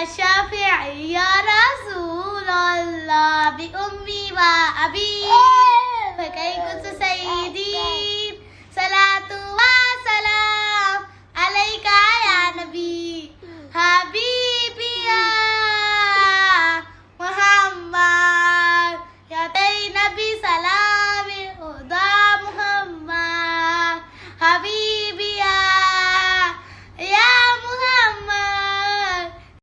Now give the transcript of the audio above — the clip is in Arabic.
شافعي يا رسول الله بأمي وأبي فكي كنت سيدي صلاة وسلام عليك يا نبي حبيبي